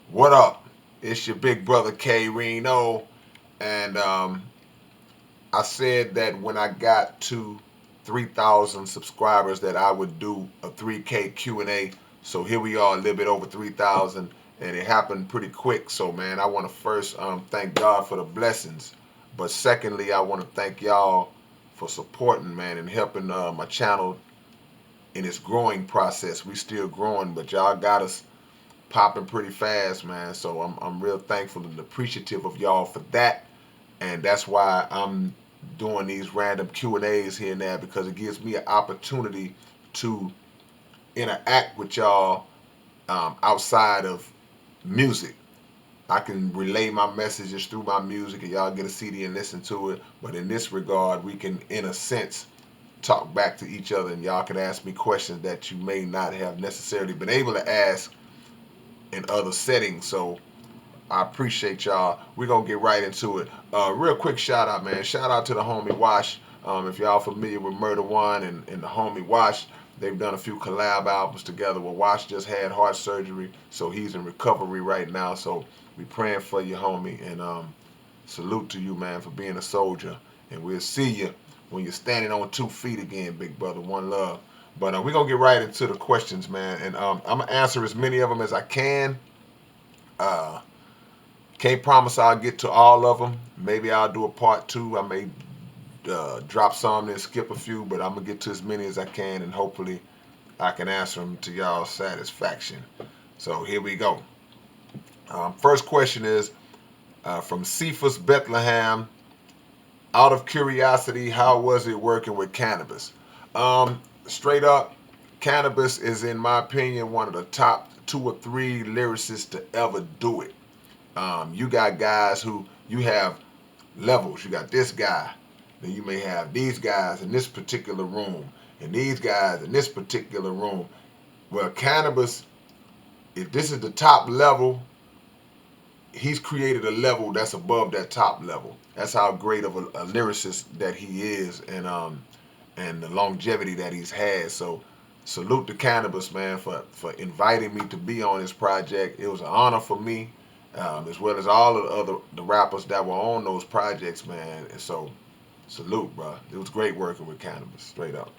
What up? It's your big brother K-Rino, and I said that when I got to 3,000 subscribers that I would do a 3K Q&A. So here we are, a little bit over 3,000, and it happened pretty quick. So man, I want to first thank God for the blessings, but secondly, I want to thank y'all for supporting, man, and helping my channel in its growing process. We still growing, but y'all got us popping pretty fast, man. So I'm real thankful and appreciative of y'all for that, and that's why I'm doing these random Q&As here and there, because it gives me an opportunity to interact with y'all outside of music. I can relay my messages through my music and y'all get a CD and listen to it. But in this regard, we can, in a sense, talk back to each other, and y'all can ask me questions that you may not have necessarily been able to ask in other settings. So I appreciate y'all. We're going to get right into it. Real quick shout out, man. Shout out to the homie Wash. If y'all familiar with Murder One and the homie Wash, they've done a few collab albums together. Well, Wash just had heart surgery, so he's in recovery right now. So we praying for you, homie. And salute to you, man, for being a soldier. And we'll see you when you're standing on 2 feet again, big brother. One love. But we're going to get right into the questions, man. And I'm going to answer as many of them as I can. Uh, can't promise I'll get to all of them. Maybe I'll do a part two. I may drop some and skip a few, but I'm gonna get to as many as I can, and hopefully I can answer them to y'all's satisfaction. So here we go. First question is from Cephas Bethlehem. Out of curiosity, how was it working with Cannabis? Straight up, Cannabis is, in my opinion, one of the top 2 or 3 lyricists to ever do it. You got guys who, you have levels. You got this guy, then you may have these guys in this particular room, and these guys in this particular room. Well, Cannabis, if this is the top level, he's created a level that's above that top level. That's how great of a lyricist that he is, and the longevity that he's had. So salute to Cannabis, man, for inviting me to be on this project. It was an honor for me, as well as all of the rappers that were on those projects, man. And so salute, bro. It was great working with Cannabis, straight up.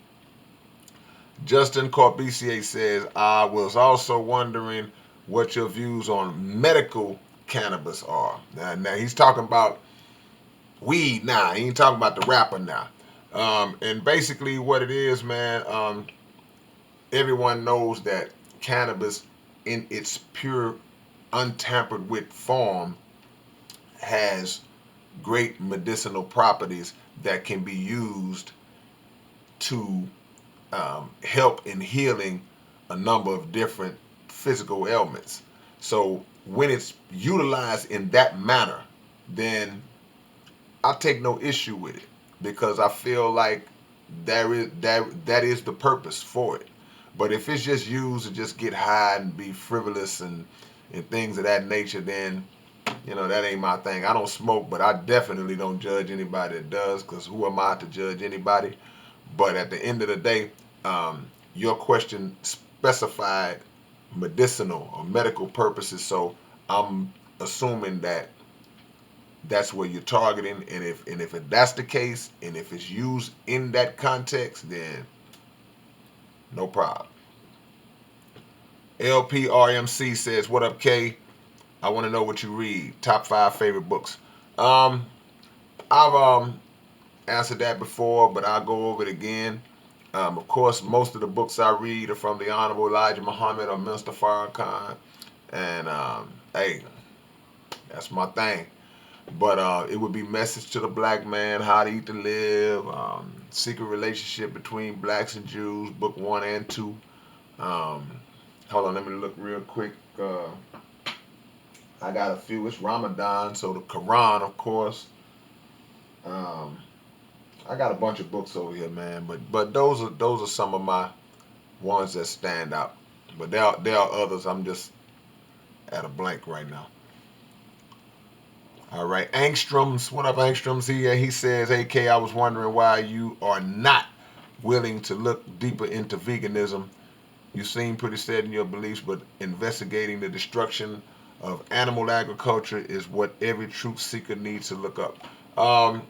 Justin Corbisier says, I was also wondering what your views on medical cannabis are. Now he's talking about weed now. He ain't talking about the rapper now. And basically what it is, man, everyone knows that cannabis in its pure, untampered with form has great medicinal properties that can be used to help in healing a number of different physical ailments. So when it's utilized in that manner, then I take no issue with it, because I feel like that is the purpose for it. But if it's just used to just get high and be frivolous and things of that nature, then that ain't my thing. I don't smoke, but I definitely don't judge anybody that does, because who am I to judge anybody? But at the end of the day, your question specified medicinal or medical purposes, so I'm assuming that that's where you're targeting. And if that's the case, and if it's used in that context, then no problem. LPRMC says, "What up, K? I want to know what you read. Top 5 favorite books." Um, I've answered that before, but I'll go over it again. Of course, most of the books I read are from the Honorable Elijah Muhammad or Mr. Farrakhan, and hey, that's my thing. But it would be Message to the Black Man, How to Eat to Live, Secret Relationship Between Blacks and Jews, Book 1 and 2. Um, Hold on, let me look real quick. I got a few. It's Ramadan, so the Quran, of course. Um, I got a bunch of books over here, man. But those are some of my ones that stand out. But there are others. I'm just at a blank right now. All right, Angstroms. What up, Angstroms? He says, "Hey K, I was wondering why you are not willing to look deeper into veganism. You seem pretty set in your beliefs, but investigating the destruction of animal agriculture is what every truth seeker needs to look up. Um,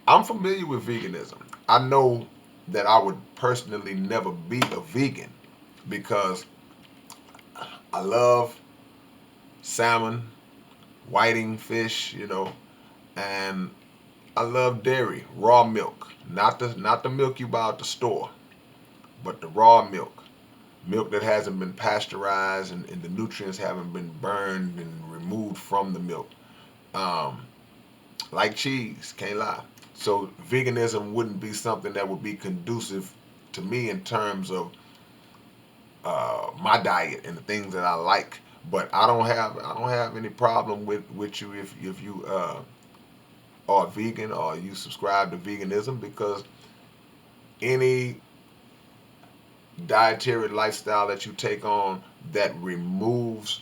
I'm familiar with veganism. I know that I would personally never be a vegan because I love salmon, whiting fish, and I love dairy, raw milk, not the milk you buy at the store, but the raw milk, milk that hasn't been pasteurized and the nutrients haven't been burned and removed from the milk. Um, like cheese, can't lie. So veganism wouldn't be something that would be conducive to me in terms of my diet and the things that I like. But I don't have any problem with you if you are vegan or you subscribe to veganism, because any dietary lifestyle that you take on that removes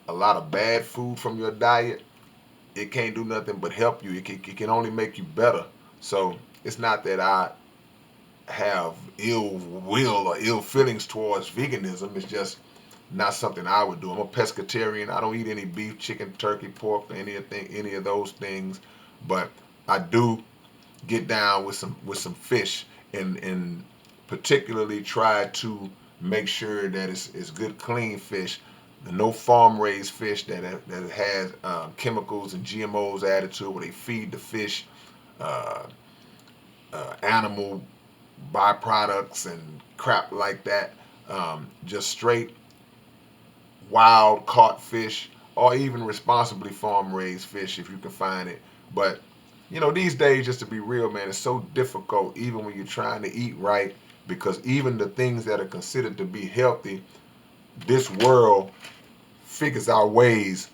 a lot of bad food from your diet, it can't do nothing but help you. It can only make you better. So it's not that I have ill will or ill feelings towards veganism. It's just not something I would do. I'm a pescatarian. I don't eat any beef, chicken, turkey, pork, or any of those things. But I do get down with some fish, and particularly try to make sure that it's good, clean fish. No farm raised fish that has chemicals and GMOs added to it, where they feed the fish uh, animal byproducts and crap like that. Just straight wild caught fish, or even responsibly farm raised fish if you can find it. But these days, just to be real, man, it's so difficult even when you're trying to eat right, because even the things that are considered to be healthy, this world figures out ways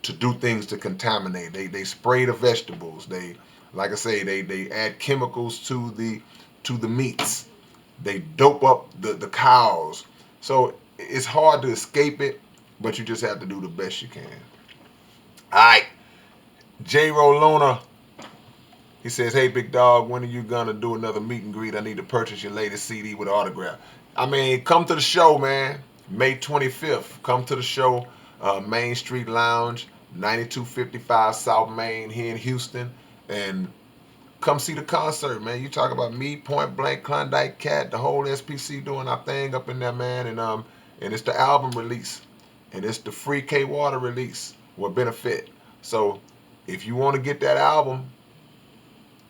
to do things to contaminate. They spray the vegetables. They, like I say, they add chemicals to the meats. They dope up the cows. So it's hard to escape it, but you just have to do the best you can. All right, J. Luna. He says, "Hey, big dog, when are you gonna do another meet and greet? I need to purchase your latest CD with autograph." I mean, come to the show, man. May 25th. Come to the show, Main Street Lounge, 9255 South Main here in Houston, and come see the concert, man. You talk about me, Point Blank, Klondike Cat, the whole SPC doing our thing up in there, man. And it's the album release, and it's the free K Water release with benefit. So if you want to get that album,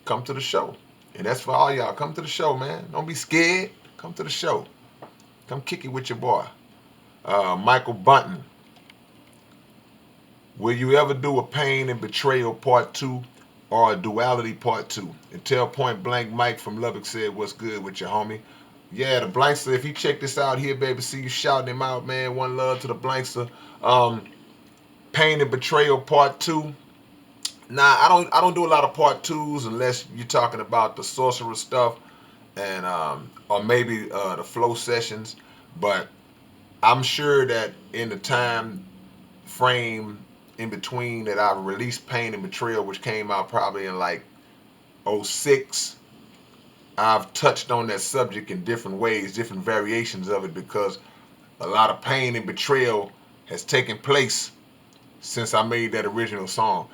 come to the show. And that's for all y'all. Come to the show, man. Don't be scared. Come to the show. Come kick it with your boy. Michael Bunton. Will you ever do a Pain and Betrayal Part 2 or a Duality Part 2? And tell Point Blank Mike from Lubbock said, what's good with your homie? Yeah, the Blankster, if you check this out here, baby, see you shouting him out, man. One love to the Blankster. Pain and Betrayal Part 2. Nah, I don't do a lot of part twos unless you're talking about the sorcerer stuff, and or maybe the flow sessions. But I'm sure that in the time frame in between that I released Pain and Betrayal, which came out probably in like '06, I've touched on that subject in different ways, different variations of it, because a lot of pain and betrayal has taken place since I made that original song.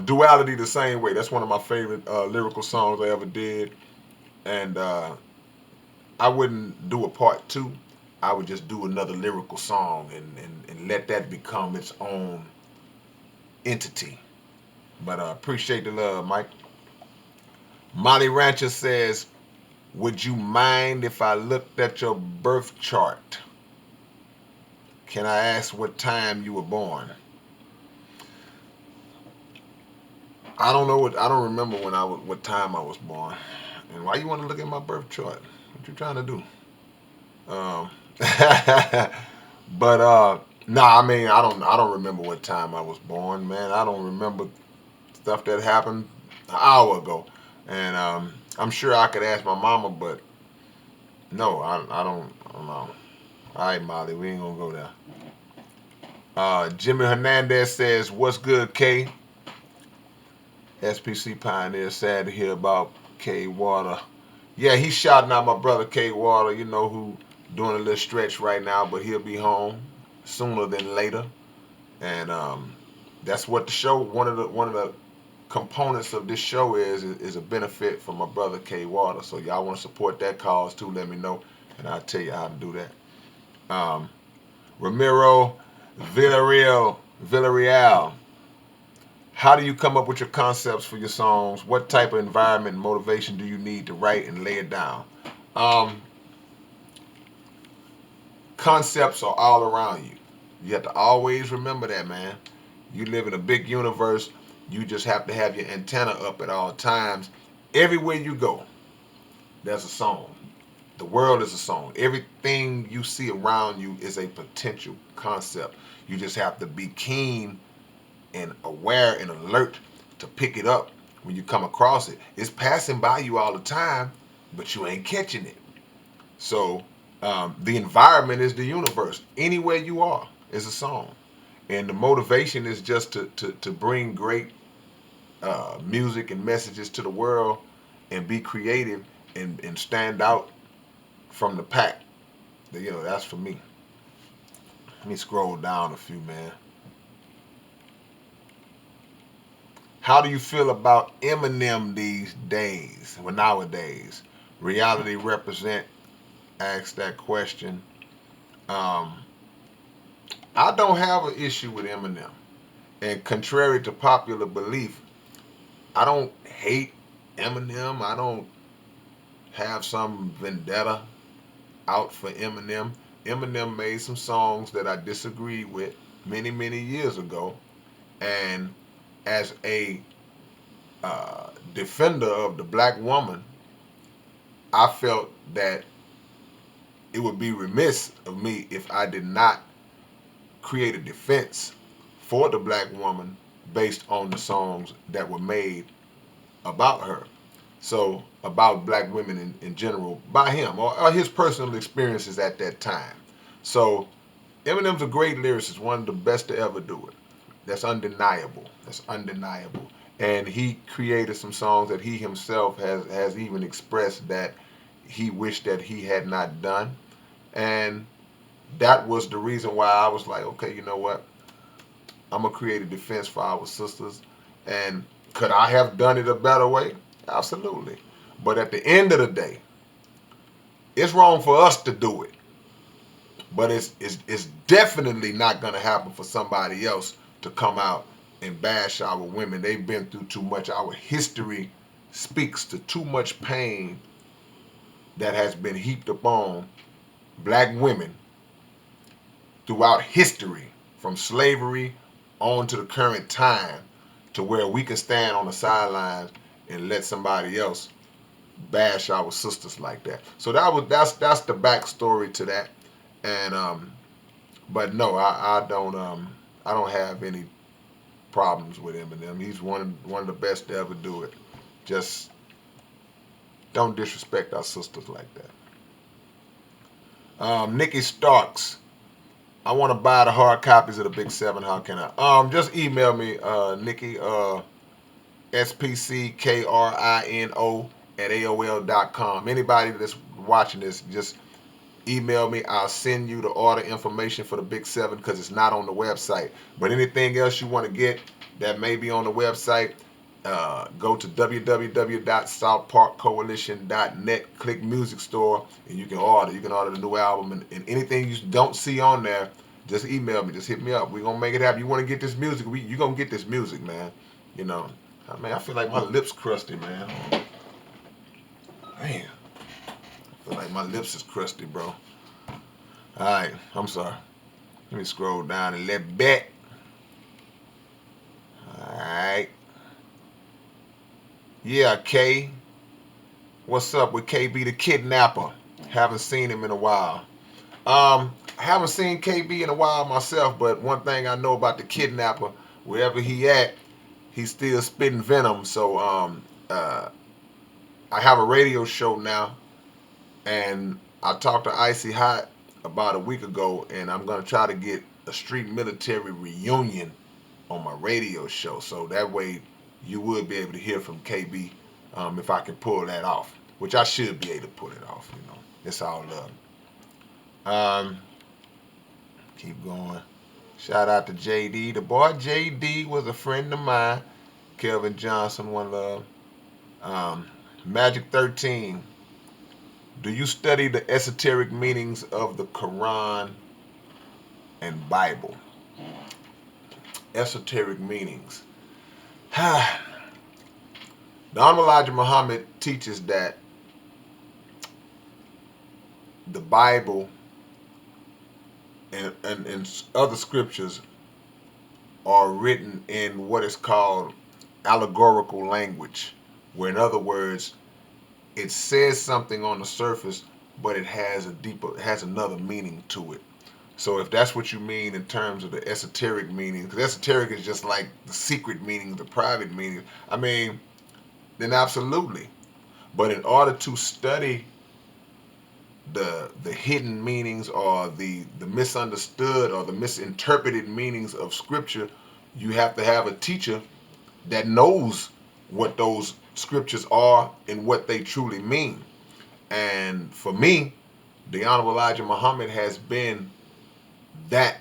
Duality the same way. That's one of my favorite lyrical songs I ever did. And I wouldn't do a part two. I would just do another lyrical song, and let that become its own entity. But appreciate the love, Mike. Molly Rancher says, would you mind if I looked at your birth chart? Can I ask what time you were born? I don't remember what time I was born. And why you want to look at my birth chart? What you trying to do? Um, but nah, I mean, I don't remember what time I was born, man. I don't remember stuff that happened an hour ago, and I'm sure I could ask my mama, but no, I don't know. All right, Molly, we ain't gonna go there. Jimmy Hernandez says, "What's good, K?" SPC Pioneer, sad to hear about K Water. Yeah, he's shouting out my brother K Water, who doing a little stretch right now, but he'll be home. sooner than later. And that's what the show. One of the components of this show is a benefit for my brother K Water. So y'all want to support that cause too? Let me know, and I'll tell you how to do that. Ramiro Villarreal. How do you come up with your concepts for your songs? What type of environment and motivation do you need to write and lay it down? Um, Concepts are all around you. You have to always remember that, man. You live in a big universe. You just have to have your antenna up at all times. Everywhere you go, there's a song. The world is a song. Everything you see around you is a potential concept. You just have to be keen and aware and alert to pick it up when you come across it. It's passing by you all the time, but you ain't catching it. So the environment is the universe. Anywhere you are is a song. And the motivation is just to bring great music and messages to the world and be creative and stand out from the pack. That's for me. Let me scroll down a few, man. How do you feel about Eminem these days? Well, nowadays, reality represent asked that question. Um, I don't have an issue with Eminem, and contrary to popular belief, I don't hate Eminem. I don't have some vendetta out for Eminem. Eminem made some songs that I disagreed with many, many years ago, and as a defender of the black woman, I felt that it would be remiss of me if I did not create a defense for the black woman based on the songs that were made about her. So, about black women in general by him or his personal experiences at that time. So, Eminem's a great lyricist, one of the best to ever do it. That's undeniable. That's undeniable. And he created some songs that he himself has even expressed that he wished that he had not done. And that was the reason why I was like, okay, you know what? I'm gonna create a defense for our sisters. And could I have done it a better way? Absolutely. But at the end of the day, it's wrong for us to do it. But it's definitely not gonna happen for somebody else to come out and bash our women. They've been through too much. Our history speaks to too much pain that has been heaped upon black women throughout history, from slavery on to the current time, to where we can stand on the sidelines and let somebody else bash our sisters like that. So that's the backstory to that. And but no, I don't have any problems with Eminem. He's one of the best to ever do it. Just don't disrespect our sisters like that. Nikki Starks. I want to buy the hard copies of the Big Seven. How can I? Just email me, Nikki, SPCKRINO at AOL.com. Anybody that's watching this, just email me. I'll send you the order information for the Big Seven because it's not on the website. But anything else you want to get that may be on the website, go to www.southparkcoalition.net, click music store, and you can order. You can order the new album, and anything you don't see on there, just email me. Just hit me up. We're going to make it happen. You want to get this music, you're going to get this music, man. You know, I feel like my lips crusty, man. Man, I feel like my lips is crusty, bro. All right, I'm sorry. Let me scroll down and let bet. All right. Yeah, K. What's up with KB the Kidnapper? Haven't seen him in a while. I haven't seen KB in a while myself, but one thing I know about the Kidnapper, wherever he at, he's still spitting venom. So I have a radio show now, and I talked to Icy Hot about a week ago, and I'm gonna try to get a street military reunion on my radio show, so that way you would be able to hear from KB if I can pull that off, which I should be able to pull it off. It's all love. Keep going. Shout out to JD. The boy JD was a friend of mine. Kelvin Johnson, one love. Um, Magic 13. Do you study the esoteric meanings of the Quran and Bible? Esoteric meanings. The Honorable Elijah Muhammad teaches that the Bible and other scriptures are written in what is called allegorical language, where in other words, it says something on the surface, but it has another meaning to it. So if that's what you mean in terms of the esoteric meaning, because esoteric is just like the secret meaning, the private meaning, I mean, then absolutely. But in order to study the hidden meanings or the misunderstood or the misinterpreted meanings of scripture, you have to have a teacher that knows what those scriptures are and what they truly mean. And for me, the Honorable Elijah Muhammad has been that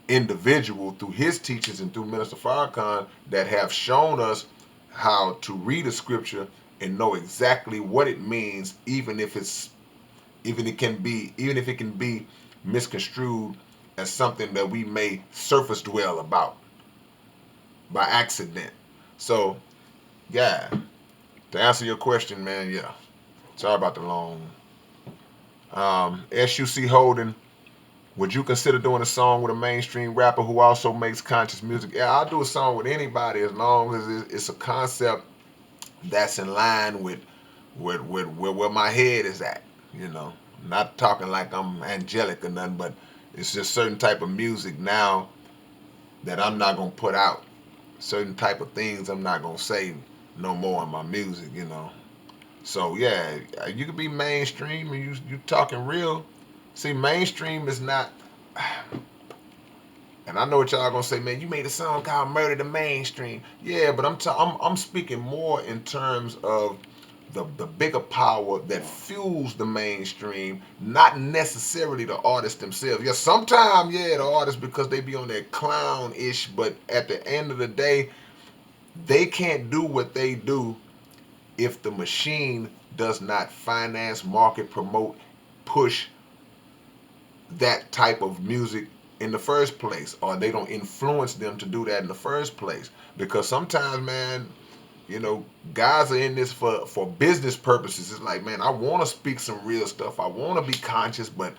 individual through his teachings and through Minister Farrakhan that have shown us how to read a scripture and know exactly what it means, even if it can be misconstrued as something that we may surface dwell about by accident. So, yeah, to answer your question, man, yeah. Sorry about the long. SUC Holden, would you consider doing a song with a mainstream rapper who also makes conscious music? Yeah, I'll do a song with anybody as long as it's a concept that's in line with where my head is at. You know, not talking like I'm angelic or nothing, but it's just certain type of music now that I'm not gonna put out. Certain type of things I'm not gonna say no more in my music. You know. So yeah, you could be mainstream and you talking real. See, mainstream is not. And I know what y'all gonna say, man. You made a song called "Murder the Mainstream." Yeah, but I'm speaking more in terms of the bigger power that fuels the mainstream, not necessarily the artists themselves. Yeah, sometimes yeah, the artists because they be on that clown-ish, but at the end of the day, they can't do what they do if the machine does not finance, market, promote, push that type of music in the first place, or they don't influence them to do that in the first place. Because sometimes, man, you know, guys are in this for business purposes. It's like, man, I want to speak some real stuff. I want to be conscious, but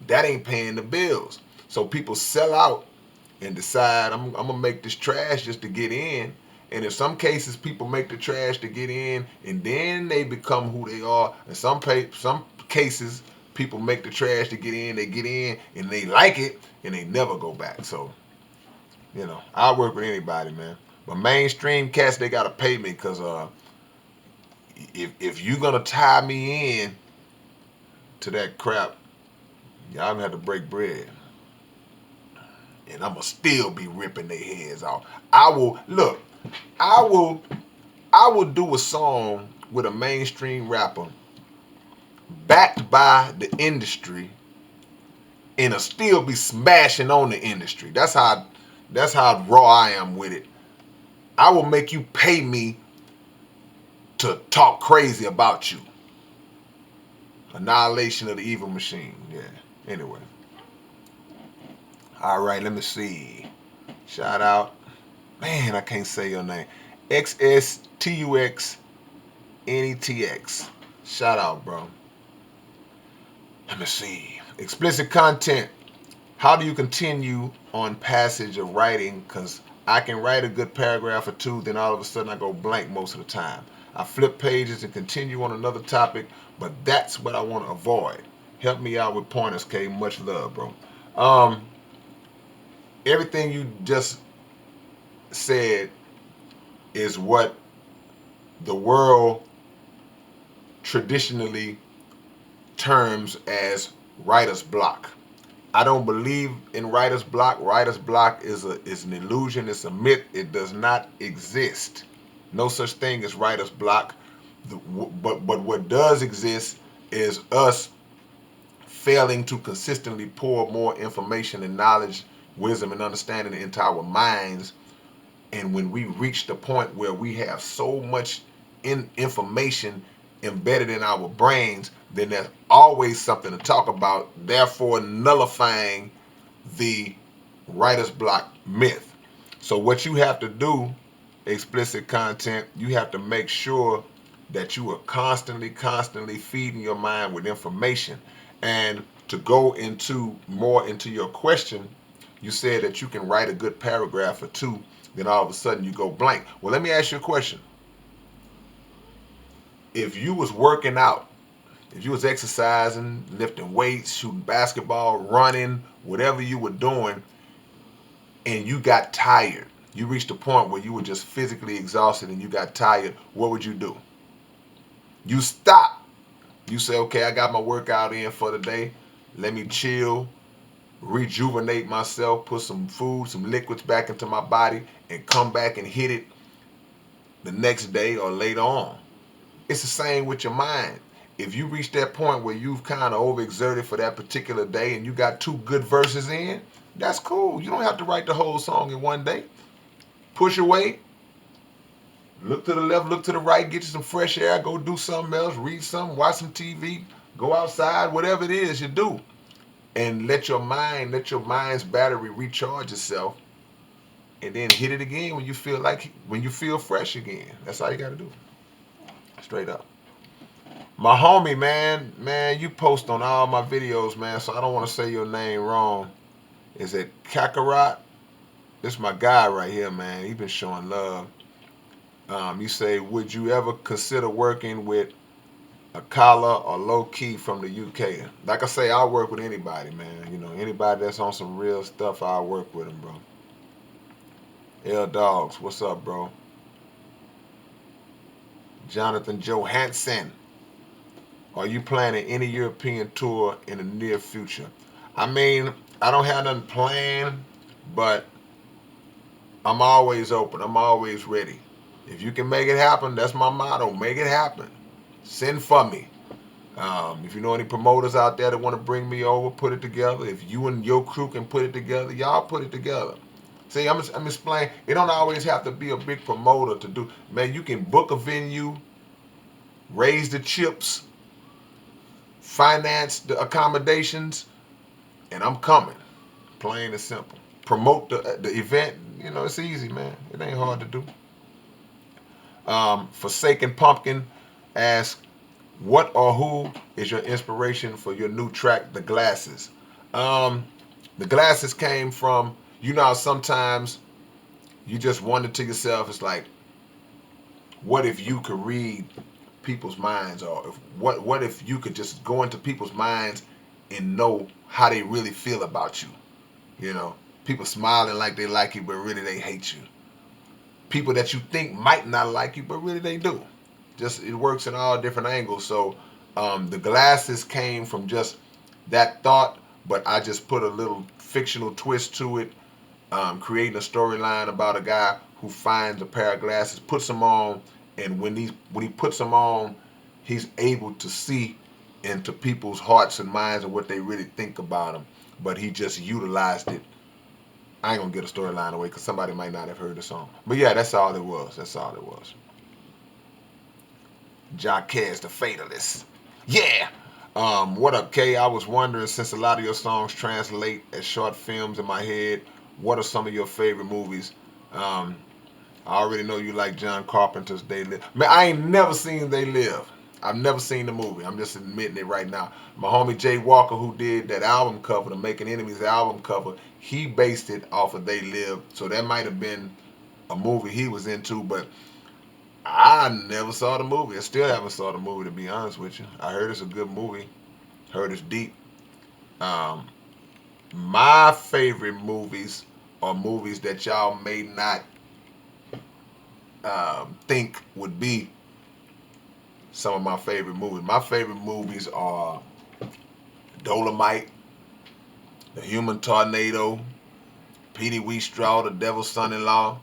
that ain't paying the bills. So people sell out and decide I'm gonna make this trash just to get in. And in some cases, people make the trash to get in, and then they become who they are. In some cases, people make the trash to get in. They get in and they like it, and they never go back. So, you know, I work with anybody, man. But mainstream cats, they gotta pay me because if you're gonna tie me in to that crap, y'all gonna have to break bread. And I'ma still be ripping their heads off. I will look. I will. I will do a song with a mainstream rapper backed by the industry, and it'll still be smashing on the industry. That's how raw I am with it. I will make you pay me to talk crazy about you. Annihilation of the evil machine. Yeah. Anyway. All right. Let me see. Shout out. Man, I can't say your name. XSTUXNETX. Shout out, bro. Let me see. Explicit content. How do you continue on passage of writing? Because I can write a good paragraph or two, then all of a sudden I go blank most of the time. I flip pages and continue on another topic, but that's what I want to avoid. Help me out with pointers, K. Much love, bro. Um, Everything you just said is what the world traditionally terms as writer's block. I don't believe in writer's block. Writer's block is an illusion. It's a myth. It does not exist. No such thing as writer's block. But what does exist is us failing to consistently pour more information and knowledge, wisdom, and understanding into our minds. And when we reach the point where we have so much information embedded in our brains, then there's always something to talk about, therefore nullifying the writer's block myth. So what you have to do, explicit content, you have to make sure that you are constantly feeding your mind with information. And to go into more into your question, you said that you can write a good paragraph or two, then all of a sudden you go blank. Well, let me ask you a question. If you was working out, if you was exercising, lifting weights, shooting basketball, running, whatever you were doing, and you got tired, you reached a point where you were just physically exhausted and you got tired, what would you do? You stop. You say, okay, I got my workout in for the day. Let me chill, rejuvenate myself, put some food, some liquids back into my body, and come back and hit it the next day or later on. It's the same with your mind. If you reach that point where you've kind of overexerted for that particular day and you got 2 good verses in, that's cool. You don't have to write the whole song in one day. Push away, look to the left, look to the right, get you some fresh air, go do something else, read something, watch some TV, go outside, whatever it is you do. And let your mind's battery recharge itself, and then hit it again when you feel fresh again. That's all you gotta do. Straight up. My homie, man, you post on all my videos, man, so I don't want to say your name wrong. Is it Kakarot? This is my guy right here, man. He been showing love. You say, would you ever consider working with a collar or low key from the UK? Like I say, I'll work with anybody, man. You know, anybody that's on some real stuff, I'll work with them, bro. L Dogs, what's up, bro? Jonathan Johansson, are you planning any European tour in the near future? I mean, I don't have nothing planned, but I'm always open. I'm always ready. If you can make it happen, that's my motto. Make it happen. Send for me. If you know any promoters out there that want to bring me over, put it together. If you and your crew can put it together, y'all put it together. See, I'm explaining. It don't always have to be a big promoter to do. Man, you can book a venue, raise the chips, finance the accommodations, and I'm coming. Plain and simple. Promote the event. You know, it's easy, man. It ain't hard to do. Forsaken Pumpkin asks, what or who is your inspiration for your new track, The Glasses? The Glasses came from, you know, sometimes you just wonder to yourself, it's like, what if you could read people's minds, or what if you could just go into people's minds and know how they really feel about you? You know, people smiling like they like you, but really they hate you. People that you think might not like you, but really they do. Just it works in all different angles. So the Glasses came from just that thought, but I just put a little fictional twist to it, creating a storyline about a guy who finds a pair of glasses, puts them on, and when he puts them on, he's able to see into people's hearts and minds and what they really think about him. But he just utilized it. I ain't gonna get a storyline away because somebody might not have heard the song. But yeah, that's all it was. That's all it was. Jaquez the Fatalist. Yeah. What up, Kay? I was wondering, since a lot of your songs translate as short films in my head, what are some of your favorite movies? I already know you like John Carpenter's They Live. Man, I ain't never seen They Live. I've never seen the movie. I'm just admitting it right now. My homie Jay Walker, who did that album cover, the Making Enemies album cover, he based it off of They Live. So that might have been a movie he was into, but I never saw the movie. I still haven't saw the movie, to be honest with you. I heard it's a good movie. Heard it's deep. Um, my favorite movies are movies that y'all may not think would be some of my favorite movies. My favorite movies are Dolomite, The Human Tornado, Petey Wheatstraw, The Devil's Son-in-Law.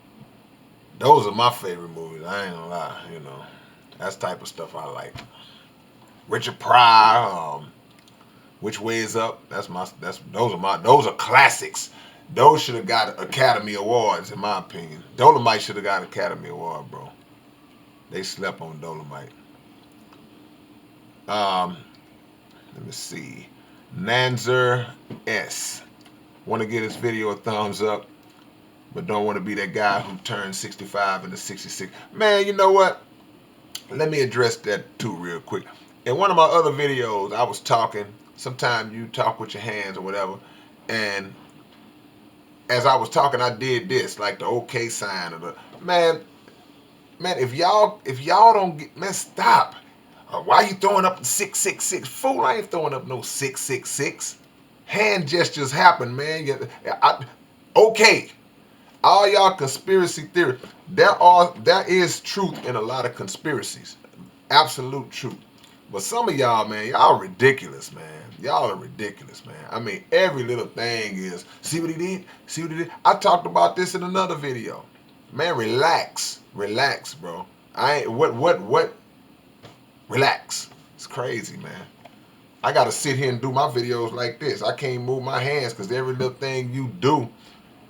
Those are my favorite movies. I ain't gonna lie, you know. That's the type of stuff I like. Richard Pryor, Which Way Is Up? Those are classics. Those should have got Academy Awards, in my opinion. Dolomite should have got Academy Award, bro. They slept on Dolomite. Let me see. Nanzer S. Want to give this video a thumbs up, but don't want to be that guy who turned 65 into 66. Man, you know what? Let me address that too real quick. In one of my other videos, I was talking. Sometimes you talk with your hands or whatever, and as I was talking, I did this, like the OK sign or the man. If y'all don't get, man, stop. Why you throwing up the 666? Fool, I ain't throwing up no 666. Hand gestures happen, man. Okay. All y'all conspiracy theory. There is truth in a lot of conspiracies. Absolute truth. But some of y'all, man, y'all ridiculous, man. Y'all are ridiculous, man. I mean, every little thing is, see what he did? See what he did? I talked about this in another video. Man, relax. Relax, bro. I ain't, what? Relax. It's crazy, man. I got to sit here and do my videos like this. I can't move my hands because every little thing you do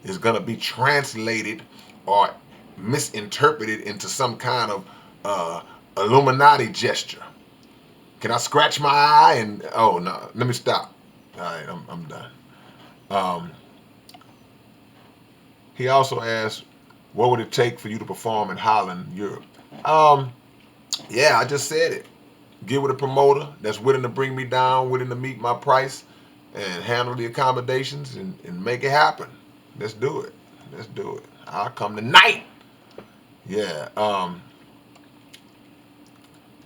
is going to be translated or misinterpreted into some kind of Illuminati gesture. Can I scratch my eye? And oh no, let me stop. All right, I'm done. He also asked, what would it take for you to perform in Holland, Europe? Yeah, I just said it. Get with a promoter that's willing to bring me down, willing to meet my price, and handle the accommodations and make it happen. Let's do it. Let's do it. I'll come tonight. Yeah.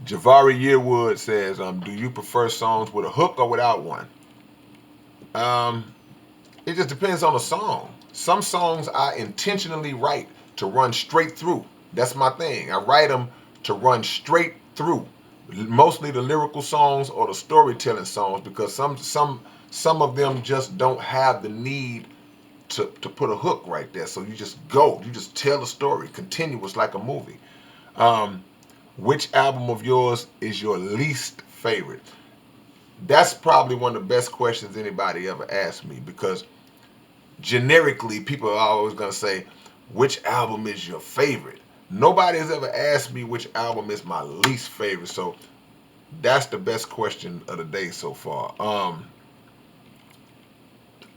Javari Yearwood says, do you prefer songs with a hook or without one? It just depends on the song. Some songs I intentionally write to run straight through. That's my thing. I write them to run straight through. Mostly the lyrical songs or the storytelling songs, because some of them just don't have the need to put a hook right there. So you just go. You just tell the story. Continuous like a movie. Which album of yours is your least favorite? That's probably one of the best questions anybody ever asked me, because generically people are always going to say, which album is your favorite? Nobody has ever asked me which album is my least favorite, so that's the best question of the day so far.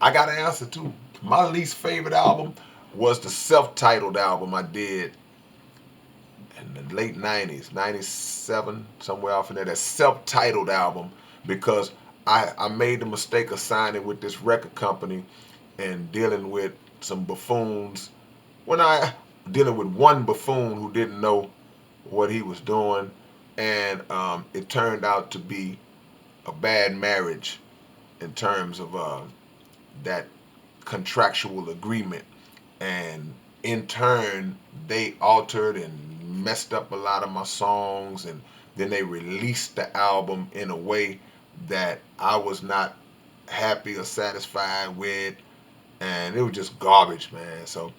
I got an answer too. My least favorite album was the self-titled album I did in the late 90s, 97, somewhere off in there, that self-titled album, because I made the mistake of signing with this record company and dealing with some buffoons. Dealing with one buffoon who didn't know what he was doing, and it turned out to be a bad marriage in terms of that contractual agreement, and in turn they altered and messed up a lot of my songs, and then they released the album in a way that I was not happy or satisfied with, and it was just garbage, man. So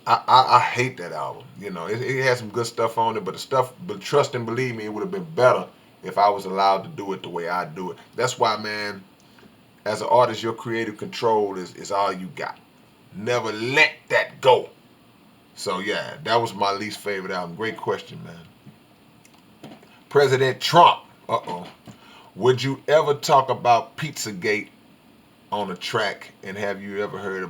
I hate that album. You know, it had some good stuff on it, but trust and believe me, it would have been better if I was allowed to do it the way I do it. That's why, man, as an artist, your creative control is all you got. Never let that go. So yeah, that was my least favorite album. Great question, man. President Trump. Would you ever talk about Pizzagate on a track, and have you ever heard